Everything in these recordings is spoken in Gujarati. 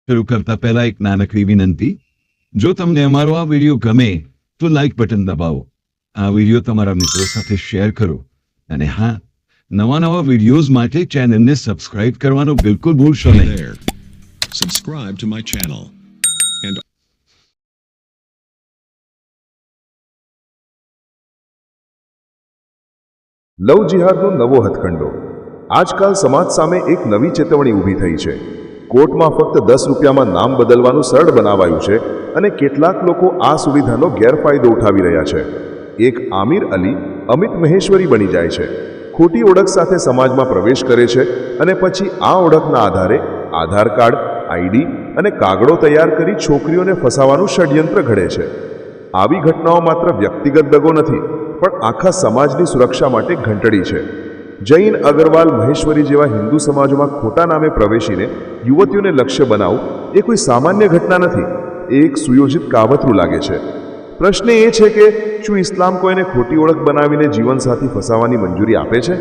શરૂ કરતા પહેલા એક નાનકડી વિનંતી, જો તમને અમારો આ વિડીયો ગમે તો લાઈક બટન દબાવો, આ વિડીયો તમારા મિત્રો સાથે શેર કરો અને હા, નવા વિડીયોઝ માટે ચેનલને સબસ્ક્રાઇબ કરવાનું બિલકુલ ભૂલશો Hey નહીં. there. Subscribe to my channel. And લવ જિહાદનો નવો હથકંડો. આજકાલ સમાજ સામે એક નવી ચેતવણી ઊભી થઈ છે. કોર્ટમાં ફક્ત 10 રૂપિયામાં નામ બદલવાનું સરળ બનાવાયું છે અને કેટલાક લોકો આ સુવિધાનો ગેરફાયદો ઉઠાવી રહ્યા છે. એક આમિર અલી અમિત મહેશ્વરી બની જાય છે, ખોટી ઓળખ સાથે સમાજમાં પ્રવેશ કરે છે અને પછી આ ઓળખના આધારે આધાર કાર્ડ, આઈડી અને કાગળો તૈયાર કરી છોકરીઓને ફસાવાનું ષડયંત્ર ઘડે છે. આવી ઘટનાઓ માત્ર વ્યક્તિગત દગો નથી, પણ આખા સમાજની સુરક્ષા માટે ઘંટડી છે. જૈન, અગરવાલ, મહેશ્વરી જેવા હિન્દુ સમાજોમાં ખોટા નામે પ્રવેશીને યુવતીઓને લક્ષ્ય બનાવવું એ કોઈ સામાન્ય ઘટના નથી, એ એક સુયોજિત કાવતરું લાગે છે. પ્રશ્ન એ છે કે શું ઇસ્લામ કોઈને ખોટી ઓળખ બનાવીને જીવનસાથી ફસાવવાની મંજૂરી આપે છે?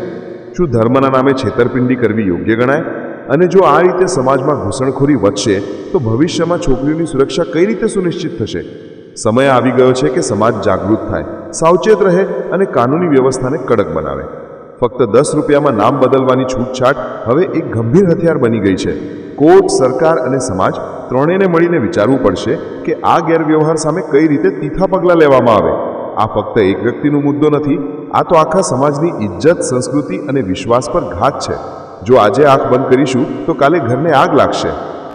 શું ધર્મના નામે છેતરપિંડી કરવી યોગ્ય ગણાય? અને જો આ રીતે સમાજમાં ઘૂસણખોરી વધશે તો ભવિષ્યમાં છોકરીઓની સુરક્ષા કઈ રીતે સુનિશ્ચિત થશે? સમય આવી ગયો છે કે સમાજ જાગૃત થાય, સાવચેત રહે અને કાનૂની વ્યવસ્થાને કડક બનાવે. ફક્ત 10 રૂપિયામાં નામ બદલવાની છૂટછાટ હવે એક ગંભીર હથિયાર બની ગઈ છે. કોર્ટ, સરકાર અને સમાજ ત્રણેયને મળીને વિચારવું પડશે કે આ ગેરવ્યવહાર સામે કઈ રીતે તીખા પગલાં લેવામાં આવે. આ ફક્ત એક વ્યક્તિનો મુદ્દો નથી, આ તો આખા સમાજની ઇજ્જત, સંસ્કૃતિ અને વિશ્વાસ પર ઘાત છે. જો આજે આંખ બંધ કરીશું તો કાલે ઘરને આગ લાગશે.